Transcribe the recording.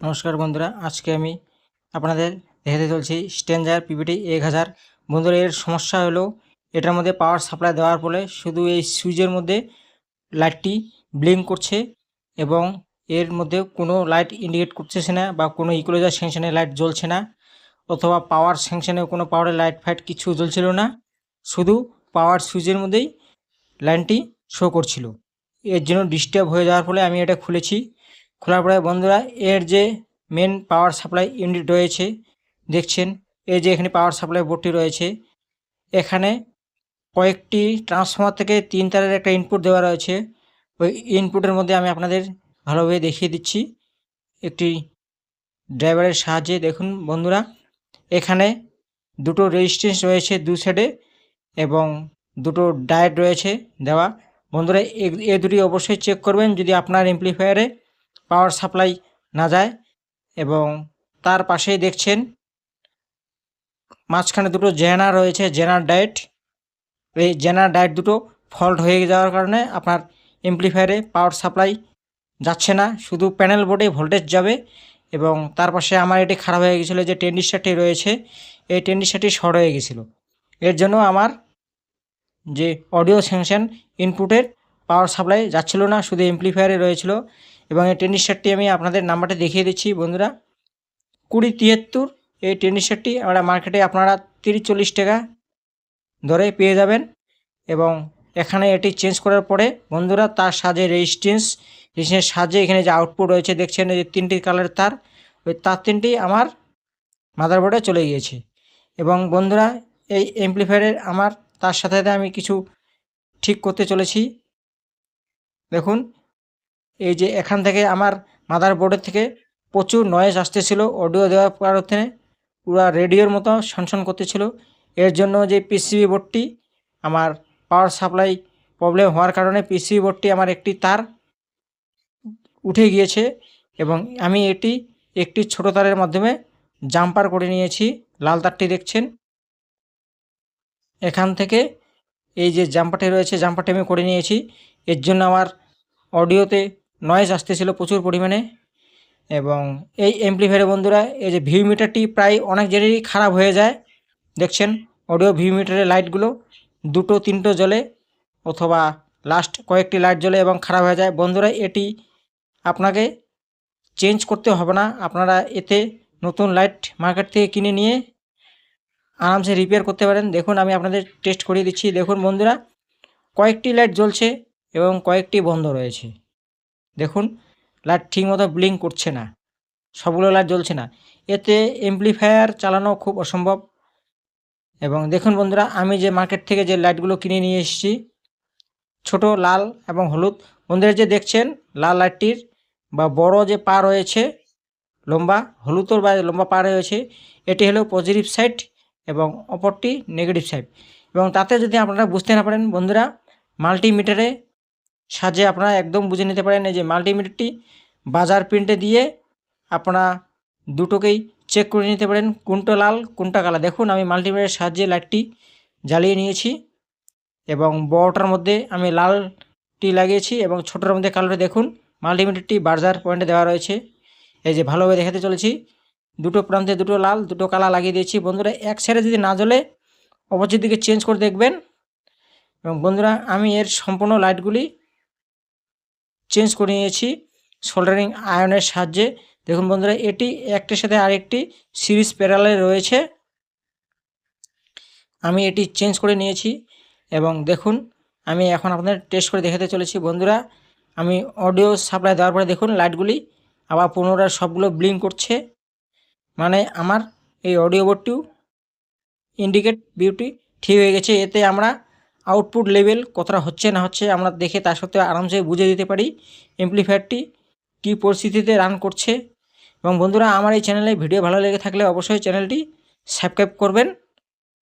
নমস্কার বন্ধুরা, আজকে আমি আপনাদের দেখাতে চলছি স্ট্রেঞ্জার পিভিটি 1000। বন্ধুরা, এর সমস্যা হলো এটার মধ্যে পাওয়ার সাপ্লাই দেওয়ার ফলে শুধু এই সুইচের মধ্যে লাইটটি ব্লিঙ্ক করছে এবং এর মধ্যে কোনো লাইট ইন্ডিকেট করতেছে না বা কোনো ইকুয়ালাইজার সেকশনে লাইট জ্বলছে না, অথবা পাওয়ার সেকশনে কোনো পাওয়ারের লাইট ফাইট কিছু জ্বলছিল না, শুধু পাওয়ার সুইচের মধ্যেই লাইনটি শো করছিল। এর জন্য ডিস্টার্ব হয়ে যাওয়ার ফলে আমি এটা খুলেছি। খোলার পরে বন্ধুরা, এর যে মেন পাওয়ার সাপ্লাই ইউনিট রয়েছে দেখছেন, এই যে এখানে পাওয়ার সাপ্লাই বোর্ডটি রয়েছে, এখানে কয়েকটি ট্রান্সফর্মার থেকে 3 তারের একটা ইনপুট দেওয়া রয়েছে। ওই ইনপুটের মধ্যে আমি আপনাদের ভালোভাবে দেখিয়ে দিচ্ছি একটি ড্রাইভারের সাহায্যে। দেখুন বন্ধুরা, এখানে দুটো রেজিস্ট্যান্স রয়েছে দু সাইডে এবং দুটো ডায়োড রয়েছে দেওয়া। বন্ধুরা, এ দুটি অবশ্যই চেক করবেন যদি আপনার অ্যাম্প্লিফায়ারে পাওয়ার সাপ্লাই না যায়। এবং তার পাশেই দেখছেন মাঝখানে দুটো জেনার রয়েছে, জেনার ডায়োড। এই জেনার ডায়োড দুটো ফল্ট হয়ে যাওয়ার কারণে আপনার অ্যাম্প্লিফায়ারে পাওয়ার সাপ্লাই যাচ্ছে না, শুধু প্যানেল বোর্ডে ভোল্টেজ যাবে। এবং তার পাশে আমার এটি খারাপ হয়ে গেছিলো, যে ট্রানজিস্টরটি রয়েছে এই ট্রানজিস্টরটি শর্ট হয়ে গেছিলো। এর জন্য আমার যে অডিও সেকশন ইনপুটের পাওয়ার সাপ্লাই যাচ্ছিল না, শুধু অ্যাম্প্লিফায়ারে রয়েছিল। এবং এই ট্রানজিস্টরটি আমি আপনাদের নাম্বারটা দেখিয়ে দিচ্ছি বন্ধুরা, 2073। এই ট্রানজিস্টরটি আমরা মার্কেটে আপনারা 30-40 টাকা দরে পেয়ে যাবেন। এবং এখানে এটি চেঞ্জ করার পরে বন্ধুরা, তার সাহায্যে রেজিস্ট্যান্সের সাহায্যে এখানে যে আউটপুট রয়েছে দেখছেন, এই যে 3টি কালারের তার, ওই তার 3টি আমার মাদারবোর্ডে চলে গিয়েছে। এবং বন্ধুরা, এই অ্যাম্প্লিফায়ারের আমার তার সাথে সাথে আমি কিছু ঠিক করতে চলেছি। দেখুন, এই যে এখান থেকে আমার মাদারবোর্ডের থেকে প্রচুর নয়েজ আসতেছিল, অডিও দেওয়ার কারণে পুরো রেডিওর মতো শনশন করতেছিল। এর জন্য যে পিসিবি বোর্ডটি আমার পাওয়ার সাপ্লাই প্রবলেম হওয়ার কারণে পিসিবি বোর্ডটি আমার একটি তার উঠে গিয়েছে এবং আমি এটি একটি ছোট তারের মাধ্যমে জাম্পার করে নিয়েছি। লাল তারটি দেখছেন, এখান থেকে এই যে জাম্পারটি রয়েছে, জাম্পারটি আমি করে নিয়েছি। এর জন্য আমার অডিওতে নয়েজ আসতেছিল প্রচুর পরিমাণে। এবং এই অ্যাম্প্লিফায়ারে বন্ধুরা, এই যে ভিউ মিটারটি প্রায় অনেক জায়গায় খারাপ হয়ে যায়। দেখছেন অডিও ভিউ মিটারের লাইটগুলো 2-3টো জ্বলে, অথবা লাস্ট কয়েকটি লাইট জ্বলে এবং খারাপ হয়ে যায়। বন্ধুরা, এটি আপনাকে চেঞ্জ করতে হবে না, আপনারা এতে নতুন লাইট মার্কেট থেকে কিনে নিয়ে আরামসে রিপেয়ার করতে পারেন। দেখুন, আমি আপনাদের টেস্ট করিয়ে দিচ্ছি। দেখুন বন্ধুরা, কয়েকটি লাইট জ্বলছে এবং কয়েকটি বন্ধ রয়েছে। দেখুন, লাইট ঠিকমতো ব্লিঙ্ক করছে না, সবগুলো লাইট জ্বলছে না। এতে অ্যাম্প্লিফায়ার চালানো খুব অসম্ভব। এবং দেখুন বন্ধুরা, আমি যে মার্কেট থেকে যে লাইটগুলো কিনে নিয়ে এসেছি, ছোট লাল এবং হলুদ। বন্ধুরা, যে দেখছেন লাল লাইটটির বা বড় যে পা রয়েছে, লম্বা হলুদর বা লম্বা পা রয়েছে, এটি হলো পজিটিভ সাইড এবং অপরটি নেগেটিভ সাইড। এবং তাতে যদি আপনারা বুঝতে না পারেন বন্ধুরা, মাল্টিমিটারে সাহায্যে আপনারা একদম বুঝে নিতে পারেন। এই যে মাল্টিমিটারটি বাজার প্রিন্টে দিয়ে আপনারা দুটোকেই চেক করে নিতে পারেন কোনটা লাল কোনটা কালা। দেখুন, আমি মাল্টিমিটারের সাহায্যে লাইটটি জ্বালিয়ে নিয়েছি এবং বড়টার মধ্যে আমি লালটি লাগিয়েছি এবং ছোটোর মধ্যে কালোটা। দেখুন, মাল্টিমিটারটি বাজার পয়েন্টে দেওয়া রয়েছে। এই যে ভালোভাবে দেখাতে চলেছি, দুটো প্রান্তে দুটো লাল দুটো কালা লাগিয়ে দিয়েছি। বন্ধুরা, এক সাইডে যদি না জ্বলে অপোজিট দিকে চেঞ্জ করে দেখবেন। এবং বন্ধুরা, আমি এর সম্পূর্ণ লাইটগুলি চেঞ্জ করে নিয়েছি সোল্ডারিং আয়নের সাহায্যে। দেখুন বন্ধুরা, এটি একটির সাথে আরেকটি সিরিজ প্যারালালে রয়েছে, আমি এটি চেঞ্জ করে নিয়েছি। এবং দেখুন, আমি এখন আপনাদের টেস্ট করে দেখাতে চলেছি। বন্ধুরা, আমি অডিও সাপ্লাই দেওয়ার পরে দেখুন লাইটগুলি আবার পুনরায় সবগুলো ব্লিঙ্ক করছে, মানে আমার এই অডিও বোর্ডটিও ইন্ডিকেট বিউটি ঠিক হয়ে গেছে। এতে আমরা আউটপুট লেভেল কতটা হচ্ছে না হচ্ছে আমরা দেখে তার সাথে আরামসে বুঝে দিতে পারি অ্যাম্প্লিফায়ারটি কী পরিস্থিতিতে রান করছে। এবং বন্ধুরা, আমার এই চ্যানেলে ভিডিও ভালো লেগে থাকলে অবশ্যই চ্যানেলটি সাবস্ক্রাইব করবেন।